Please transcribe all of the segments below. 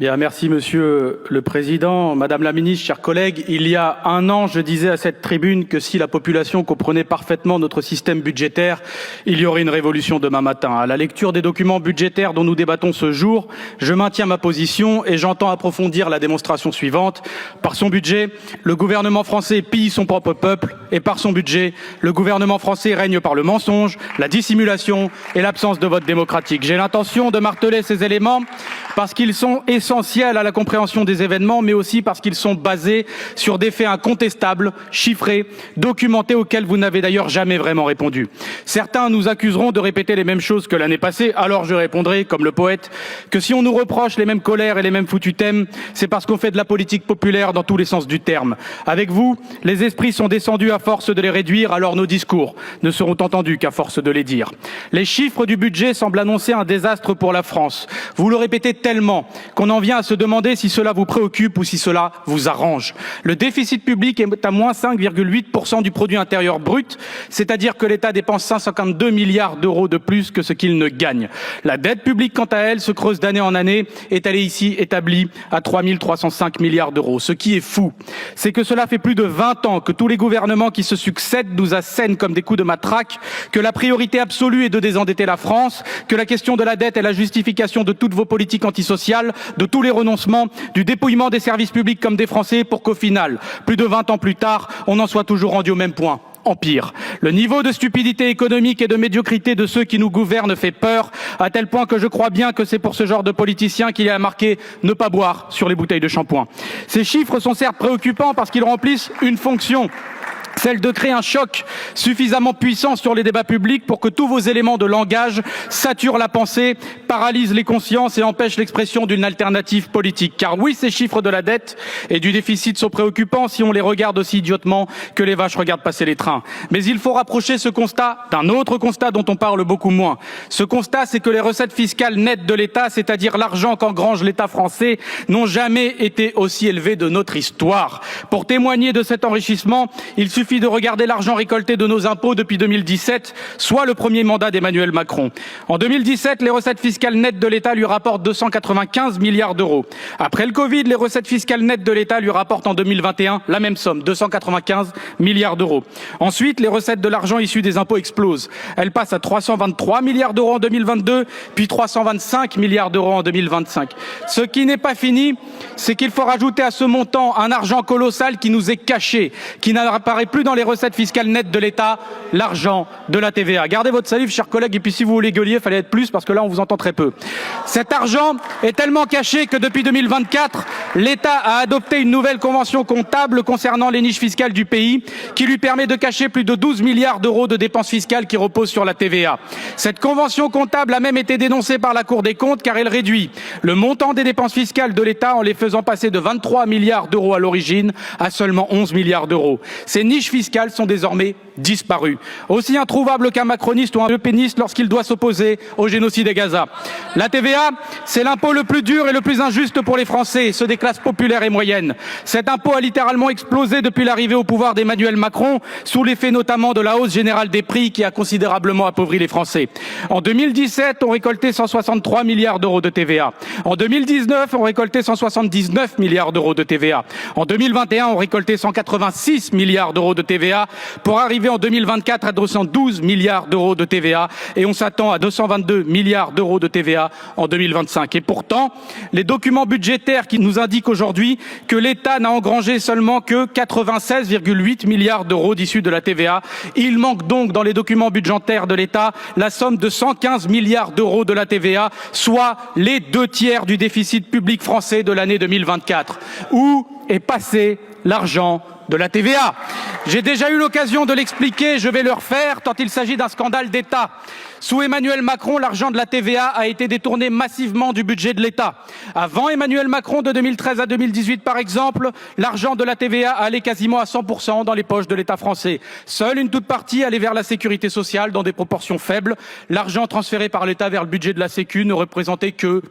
Bien, merci Monsieur le Président, Madame la Ministre, chers collègues. Il y a un an, je disais à cette tribune que si la population comprenait parfaitement notre système budgétaire, il y aurait une révolution demain matin. À la lecture des documents budgétaires dont nous débattons ce jour, je maintiens ma position et j'entends approfondir la démonstration suivante. Par son budget, le gouvernement français pille son propre peuple et par son budget, le gouvernement français règne par le mensonge, la dissimulation et l'absence de vote démocratique. J'ai l'intention de marteler ces éléments parce qu'ils sont essentiels à la compréhension des événements, mais aussi parce qu'ils sont basés sur des faits incontestables, chiffrés, documentés, auxquels vous n'avez d'ailleurs jamais vraiment répondu. Certains nous accuseront de répéter les mêmes choses que l'année passée, alors je répondrai, comme le poète, que si on nous reproche les mêmes colères et les mêmes foutus thèmes, c'est parce qu'on fait de la politique populaire dans tous les sens du terme. Avec vous, les esprits sont descendus à force de les réduire, alors nos discours ne seront entendus qu'à force de les dire. Les chiffres du budget semblent annoncer un désastre pour la France. Vous le répétez tellement qu'on en vient à se demander si cela vous préoccupe ou si cela vous arrange. Le déficit public est à moins 5,8% du produit intérieur brut, c'est-à-dire que l'État dépense 152 milliards d'euros de plus que ce qu'il ne gagne. La dette publique, quant à elle, se creuse d'année en année, est elle ici établie à 3 305 milliards d'euros. Ce qui est fou, c'est que cela fait plus de 20 ans que tous les gouvernements qui se succèdent nous assènent comme des coups de matraque, que la priorité absolue est de désendetter la France, que la question de la dette est la justification de toutes vos politiques antisociales, de tous les renoncements, du dépouillement des services publics comme des Français pour qu'au final, plus de 20 ans plus tard, on en soit toujours rendu au même point. En pire, le niveau de stupidité économique et de médiocrité de ceux qui nous gouvernent fait peur, à tel point que je crois bien que c'est pour ce genre de politiciens qu'il y a marqué « ne pas boire » sur les bouteilles de shampoing. Ces chiffres sont certes préoccupants parce qu'ils remplissent une fonction, celle de créer un choc suffisamment puissant sur les débats publics pour que tous vos éléments de langage saturent la pensée, paralysent les consciences et empêchent l'expression d'une alternative politique. Car oui, ces chiffres de la dette et du déficit sont préoccupants si on les regarde aussi idiotement que les vaches regardent passer les trains. Mais il faut rapprocher ce constat d'un autre constat dont on parle beaucoup moins. Ce constat, c'est que les recettes fiscales nettes de l'État, c'est-à-dire l'argent qu'engrange l'État français, n'ont jamais été aussi élevées de notre histoire. Pour témoigner de cet enrichissement, il suffit de regarder l'argent récolté de nos impôts depuis 2017, soit le premier mandat d'Emmanuel Macron. En 2017, les recettes fiscales nettes de l'État lui rapportent 295 milliards d'euros. Après le Covid, les recettes fiscales nettes de l'État lui rapportent en 2021 la même somme, 295 milliards d'euros. Ensuite, les recettes de l'argent issu des impôts explosent. Elles passent à 323 milliards d'euros en 2022, puis 325 milliards d'euros en 2025. Ce qui n'est pas fini, c'est qu'il faut rajouter à ce montant un argent colossal qui nous est caché, qui n'apparaît plus dans les recettes fiscales nettes de l'État, l'argent de la TVA. Gardez votre salive, chers collègues, et puis si vous voulez gueulier, il fallait être plus, parce que là, on vous entend très peu. Cet argent est tellement caché que depuis 2024, l'État a adopté une nouvelle convention comptable concernant les niches fiscales du pays, qui lui permet de cacher plus de 12 milliards d'euros de dépenses fiscales qui reposent sur la TVA. Cette convention comptable a même été dénoncée par la Cour des comptes, car elle réduit le montant des dépenses fiscales de l'État en les faisant passer de 23 milliards d'euros à l'origine à seulement 11 milliards d'euros. Ces niches fiscales sont désormais disparues. Aussi introuvable qu'un macroniste ou un lepéniste lorsqu'il doit s'opposer au génocide à Gaza. La TVA, c'est l'impôt le plus dur et le plus injuste pour les Français, ceux des classes populaires et moyennes. Cet impôt a littéralement explosé depuis l'arrivée au pouvoir d'Emmanuel Macron, sous l'effet notamment de la hausse générale des prix qui a considérablement appauvri les Français. En 2017, on récoltait 163 milliards d'euros de TVA. En 2019, on récoltait 179 milliards d'euros de TVA. En 2021, on récoltait 186 milliards d'euros de TVA pour arriver en 2024 à 212 milliards d'euros de TVA et on s'attend à 222 milliards d'euros de TVA en 2025. Et pourtant, les documents budgétaires qui nous indiquent aujourd'hui que l'État n'a engrangé seulement que 96,8 milliards d'euros d'issus de la TVA. Il manque donc dans les documents budgétaires de l'État la somme de 115 milliards d'euros de la TVA, soit les 2/3 du déficit public français de l'année 2024. Où est passé l'argent de la TVA? J'ai déjà eu l'occasion de l'expliquer, je vais le refaire tant il s'agit d'un scandale d'État. Sous Emmanuel Macron, l'argent de la TVA a été détourné massivement du budget de l'État. Avant Emmanuel Macron, de 2013 à 2018 par exemple, l'argent de la TVA allait quasiment à 100% dans les poches de l'État français. Seule une toute partie allait vers la sécurité sociale dans des proportions faibles. L'argent transféré par l'État vers le budget de la Sécu ne représentait que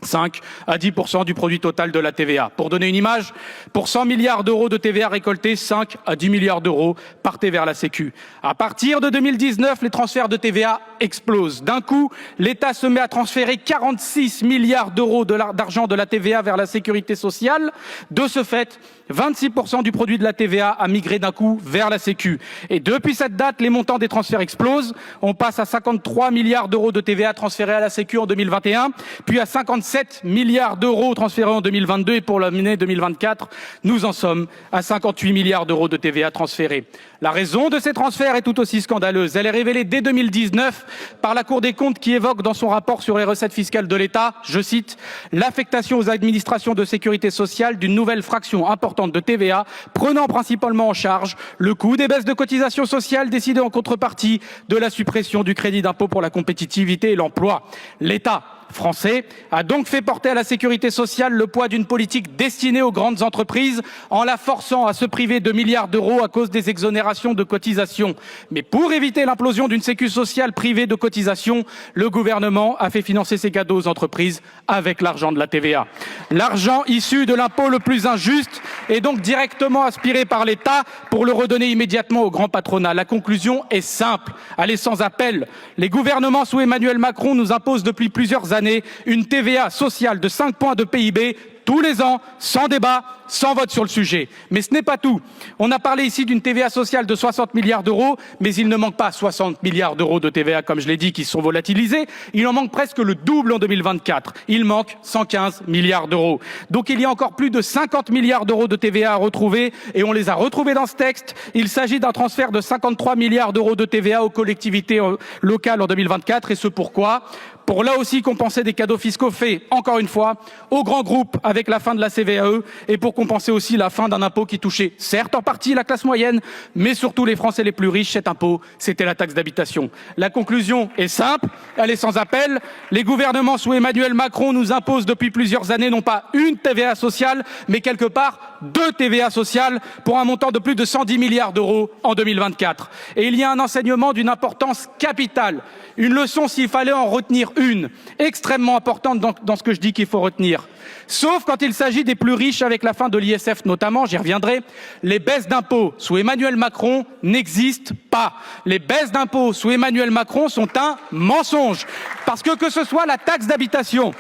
5 à 10% du produit total de la TVA. Pour donner une image, pour 100 milliards d'euros de TVA récoltés, 5 à 10 milliards d'euros partaient vers la Sécu. À partir de 2019, les transferts de TVA explose. D'un coup, l'État se met à transférer 46 milliards d'euros d'argent de la TVA vers la sécurité sociale. De ce fait, 26% du produit de la TVA a migré d'un coup vers la Sécu. Et depuis cette date, les montants des transferts explosent. On passe à 53 milliards d'euros de TVA transférés à la Sécu en 2021, puis à 57 milliards d'euros transférés en 2022. Et pour l'année 2024, nous en sommes à 58 milliards d'euros de TVA transférés. La raison de ces transferts est tout aussi scandaleuse. Elle est révélée dès 2019 par la Cour des comptes qui évoque dans son rapport sur les recettes fiscales de l'État, je cite, l'affectation aux administrations de sécurité sociale d'une nouvelle fraction importante de TVA, prenant principalement en charge le coût des baisses de cotisations sociales décidées en contrepartie de la suppression du crédit d'impôt pour la compétitivité et l'emploi. L'État français a donc fait porter à la sécurité sociale le poids d'une politique destinée aux grandes entreprises en la forçant à se priver de milliards d'euros à cause des exonérations de cotisations. Mais pour éviter l'implosion d'une sécu sociale privée de cotisations, le gouvernement a fait financer ses cadeaux aux entreprises avec l'argent de la TVA. L'argent issu de l'impôt le plus injuste est donc directement aspiré par l'État pour le redonner immédiatement au grand patronat. La conclusion est simple, elle est sans appel. Les gouvernements sous Emmanuel Macron nous imposent depuis plusieurs années une TVA sociale de 5 points de PIB tous les ans, sans débat, sans vote sur le sujet. Mais ce n'est pas tout. On a parlé ici d'une TVA sociale de 60 milliards d'euros, mais il ne manque pas 60 milliards d'euros de TVA, comme je l'ai dit, qui sont volatilisés. Il en manque presque le double en 2024. Il manque 115 milliards d'euros. Donc il y a encore plus de 50 milliards d'euros de TVA à retrouver, et on les a retrouvés dans ce texte. Il s'agit d'un transfert de 53 milliards d'euros de TVA aux collectivités locales en 2024, et ce pourquoi ? Pour là aussi compenser des cadeaux fiscaux faits, encore une fois, aux grands groupes avec la fin de la CVAE et pour compenser aussi la fin d'un impôt qui touchait certes en partie la classe moyenne, mais surtout les Français les plus riches. Cet impôt, c'était la taxe d'habitation. La conclusion est simple, elle est sans appel. Les gouvernements sous Emmanuel Macron nous imposent depuis plusieurs années non pas une TVA sociale, mais quelque part 2 TVA sociales pour un montant de plus de 110 milliards d'euros en 2024. Et il y a un enseignement d'une importance capitale, une leçon s'il fallait en retenir une, extrêmement importante dans ce que je dis qu'il faut retenir. Sauf quand il s'agit des plus riches avec la fin de l'ISF notamment, j'y reviendrai, les baisses d'impôts sous Emmanuel Macron n'existent pas. Les baisses d'impôts sous Emmanuel Macron sont un mensonge. Parce que ce soit la taxe d'habitation,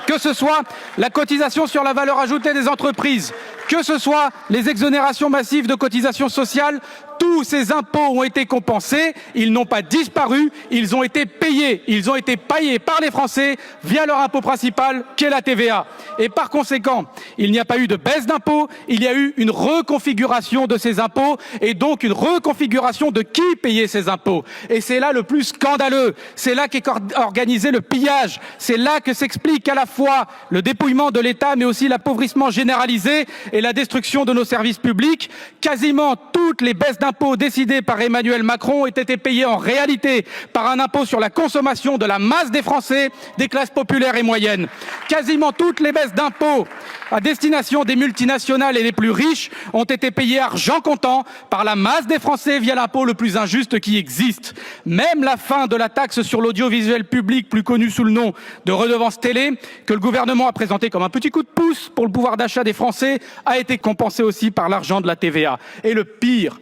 que ce soit la cotisation sur la valeur ajoutée des entreprises, que ce soit les exonérations massives de cotisations sociales, tous ces impôts ont été compensés, ils n'ont pas disparu, ils ont été payés. Ils ont été payés par les Français via leur impôt principal qu'est la TVA. Et par conséquent, il n'y a pas eu de baisse d'impôts, il y a eu une reconfiguration de ces impôts et donc une reconfiguration de qui payait ces impôts. Et c'est là le plus scandaleux, c'est là qu'est organisé le pillage, c'est là que s'explique à la fois le dépouillement de l'État mais aussi l'appauvrissement généralisé et la destruction de nos services publics. Quasiment toutes les baisses d'impôts décidées par Emmanuel Macron ont été payées en réalité par un impôt sur la consommation de la masse des Français, des classes populaires et moyennes. Quasiment toutes les baisses d'impôts à destination des multinationales et les plus riches ont été payées argent comptant par la masse des Français via l'impôt le plus injuste qui existe. Même la fin de la taxe sur l'audiovisuel public, plus connue sous le nom de redevance télé, que le gouvernement a présenté comme un petit coup de pouce pour le pouvoir d'achat des Français, a été compensée aussi par l'argent de la TVA. Et le pire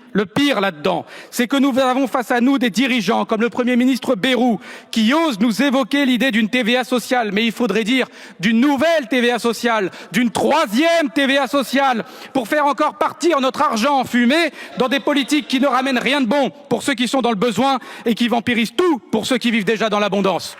là-dedans, c'est que nous avons face à nous des dirigeants comme le Premier ministre Bayrou qui osent nous évoquer l'idée d'une TVA sociale, mais il faudrait dire d'une nouvelle TVA sociale, d'une 3e TVA sociale, pour faire encore partir notre argent en fumée dans des politiques qui ne ramènent rien de bon pour ceux qui sont dans le besoin et qui vampirisent tout pour ceux qui vivent déjà dans l'abondance.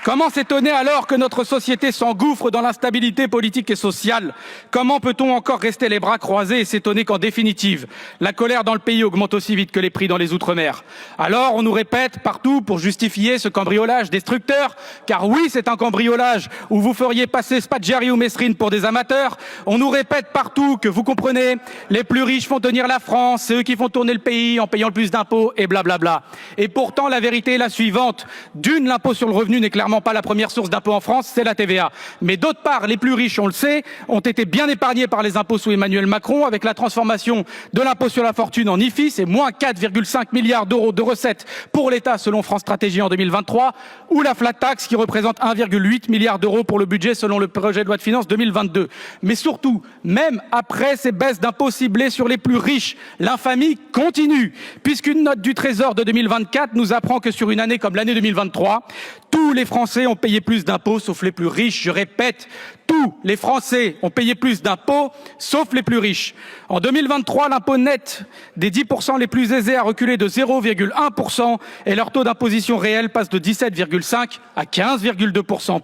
Comment s'étonner alors que notre société s'engouffre dans l'instabilité politique et sociale? Comment peut-on encore rester les bras croisés et s'étonner qu'en définitive, la colère dans le pays augmente aussi vite que les prix dans les Outre-mer? Alors on nous répète partout pour justifier ce cambriolage destructeur, car oui, c'est un cambriolage où vous feriez passer Spadjari ou Mesrine pour des amateurs. On nous répète partout que vous comprenez, les plus riches font tenir la France, c'est eux qui font tourner le pays en payant le plus d'impôts et blablabla. Et pourtant, la vérité est la suivante. D'une, l'impôt sur le revenu n'est clairement clairement pas la première source d'impôt en France, c'est la TVA. Mais d'autre part, les plus riches, on le sait, ont été bien épargnés par les impôts sous Emmanuel Macron, avec la transformation de l'impôt sur la fortune en IFI, c'est moins 4,5 milliards d'euros de recettes pour l'État selon France Stratégie en 2023, ou la flat tax qui représente 1,8 milliard d'euros pour le budget selon le projet de loi de finances 2022. Mais surtout, même après ces baisses d'impôts ciblées sur les plus riches, l'infamie continue, puisqu'une note du Trésor de 2024 nous apprend que sur une année comme l'année 2023, tous les Français ont payé plus d'impôts sauf les plus riches. Je répète, tous les Français ont payé plus d'impôts sauf les plus riches. En 2023, l'impôt net des 10% les plus aisés a reculé de 0,1% et leur taux d'imposition réel passe de 17,5 à 15,2%.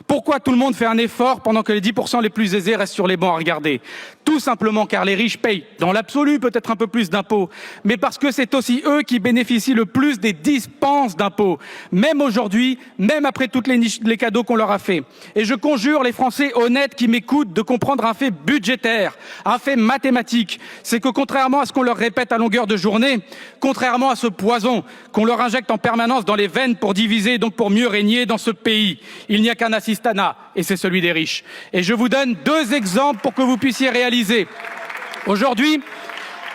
Pourquoi tout le monde fait un effort pendant que les 10% les plus aisés restent sur les bancs à regarder? Tout simplement car les riches payent, dans l'absolu, peut-être un peu plus d'impôts, mais parce que c'est aussi eux qui bénéficient le plus des dispenses d'impôts, même aujourd'hui, même après tous les cadeaux qu'on leur a fait. Et je conjure les Français honnêtes qui m'écoutent de comprendre un fait budgétaire, un fait mathématique, c'est que contrairement à ce qu'on leur répète à longueur de journée, contrairement à ce poison qu'on leur injecte en permanence dans les veines pour diviser et donc pour mieux régner dans ce pays, il n'y a qu'un assistanat, et c'est celui des riches. Et je vous donne 2 exemples pour que vous puissiez réaliser. Aujourd'hui,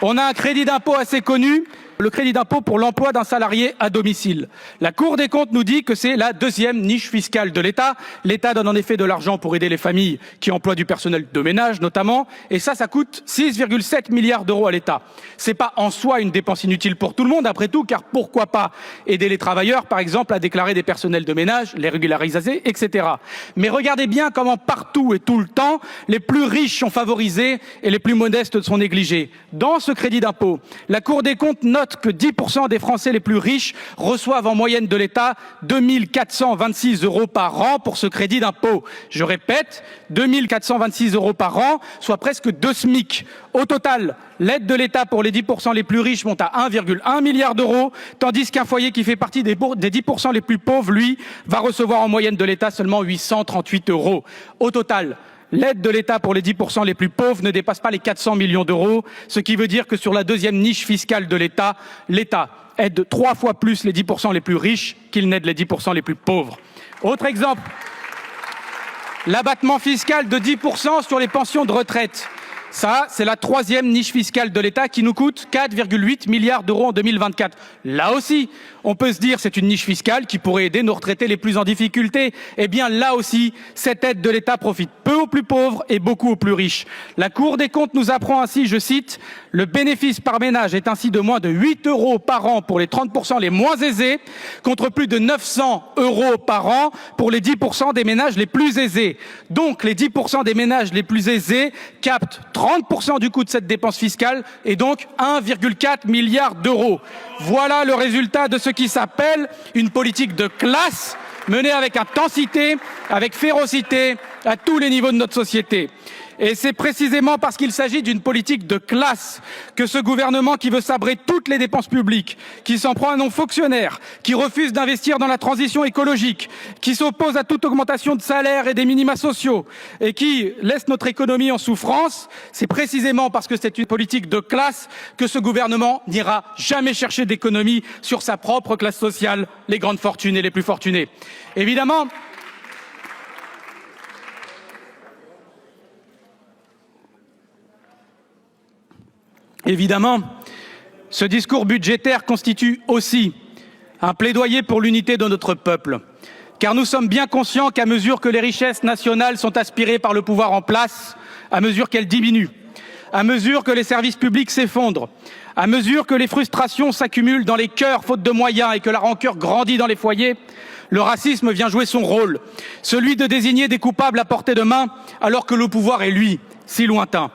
on a un crédit d'impôt assez connu, le crédit d'impôt pour l'emploi d'un salarié à domicile. La Cour des comptes nous dit que c'est la 2e niche fiscale de l'État. L'État donne en effet de l'argent pour aider les familles qui emploient du personnel de ménage notamment, et ça coûte 6,7 milliards d'euros à l'État. C'est pas en soi une dépense inutile pour tout le monde, après tout, car pourquoi pas aider les travailleurs, par exemple, à déclarer des personnels de ménage, les régulariser, etc. Mais regardez bien comment partout et tout le temps, les plus riches sont favorisés et les plus modestes sont négligés. Dans ce crédit d'impôt, la Cour des comptes note que 10% des Français les plus riches reçoivent en moyenne de l'État 2 426 euros par an pour ce crédit d'impôt. Je répète, 2 426 euros par an, soit presque 2 SMIC. Au total, l'aide de l'État pour les 10% les plus riches monte à 1,1 milliard d'euros, tandis qu'un foyer qui fait partie des 10% les plus pauvres, lui, va recevoir en moyenne de l'État seulement 838 euros. Au total, l'aide de l'État pour les 10% les plus pauvres ne dépasse pas les 400 millions d'euros, ce qui veut dire que sur la 2e niche fiscale de l'État, l'État aide 3 fois plus les 10% les plus riches qu'il n'aide les 10% les plus pauvres. Autre exemple, l'abattement fiscal de 10% sur les pensions de retraite. Ça, c'est la 3e niche fiscale de l'État qui nous coûte 4,8 milliards d'euros en 2024. Là aussi, on peut se dire c'est une niche fiscale qui pourrait aider nos retraités les plus en difficulté. Eh bien, là aussi, cette aide de l'État profite peu aux plus pauvres et beaucoup aux plus riches. La Cour des comptes nous apprend ainsi, je cite, « Le bénéfice par ménage est ainsi de moins de 8 euros par an pour les 30% les moins aisés, contre plus de 900 euros par an pour les 10% des ménages les plus aisés. » Donc, les 10% des ménages les plus aisés captent 30% du coût de cette dépense fiscale et donc 1,4 milliard d'euros. Voilà le résultat de ce qui s'appelle une politique de classe menée avec intensité, avec férocité à tous les niveaux de notre société. Et c'est précisément parce qu'il s'agit d'une politique de classe que ce gouvernement qui veut sabrer toutes les dépenses publiques, qui s'en prend à nos fonctionnaires, qui refuse d'investir dans la transition écologique, qui s'oppose à toute augmentation de salaire et des minima sociaux et qui laisse notre économie en souffrance, c'est précisément parce que c'est une politique de classe que ce gouvernement n'ira jamais chercher d'économie sur sa propre classe sociale, les grandes fortunes et les plus fortunés. Évidemment, ce discours budgétaire constitue aussi un plaidoyer pour l'unité de notre peuple. Car nous sommes bien conscients qu'à mesure que les richesses nationales sont aspirées par le pouvoir en place, à mesure qu'elles diminuent, à mesure que les services publics s'effondrent, à mesure que les frustrations s'accumulent dans les cœurs faute de moyens et que la rancœur grandit dans les foyers, le racisme vient jouer son rôle, celui de désigner des coupables à portée de main alors que le pouvoir est, lui, si lointain.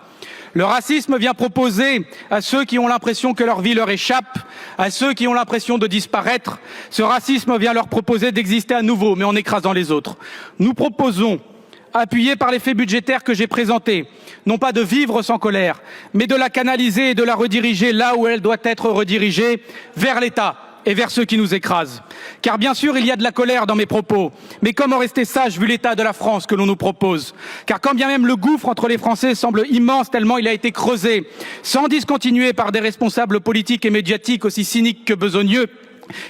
Le racisme vient proposer à ceux qui ont l'impression que leur vie leur échappe, à ceux qui ont l'impression de disparaître, ce racisme vient leur proposer d'exister à nouveau, mais en écrasant les autres. Nous proposons, appuyés par les faits budgétaires que j'ai présentés, non pas de vivre sans colère, mais de la canaliser et de la rediriger là où elle doit être redirigée, vers l'État et vers ceux qui nous écrasent. Car bien sûr, il y a de la colère dans mes propos, mais comment rester sage vu l'état de la France que l'on nous propose? Car quand bien même le gouffre entre les Français semble immense tellement il a été creusé, sans discontinuer par des responsables politiques et médiatiques aussi cyniques que besogneux,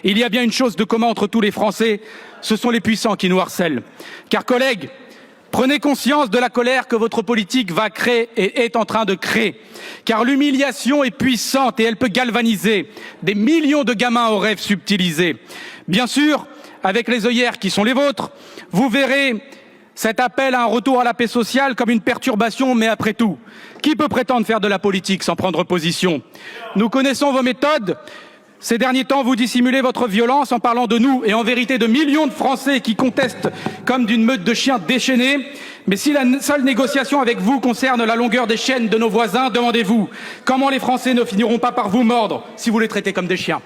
Il y a bien une chose de commun entre tous les Français, ce sont les puissants qui nous harcèlent. Car collègues, prenez conscience de la colère que votre politique va créer et est en train de créer. Car l'humiliation est puissante et elle peut galvaniser des millions de gamins aux rêves subtilisés. Bien sûr, avec les œillères qui sont les vôtres, vous verrez cet appel à un retour à la paix sociale comme une perturbation, mais après tout, qui peut prétendre faire de la politique sans prendre position? Nous connaissons vos méthodes. Ces derniers temps, vous dissimulez votre violence en parlant de nous et en vérité de millions de Français qui contestent comme d'une meute de chiens déchaînés. Mais si la seule négociation avec vous concerne la longueur des chaînes de nos voisins, demandez-vous comment les Français ne finiront pas par vous mordre si vous les traitez comme des chiens.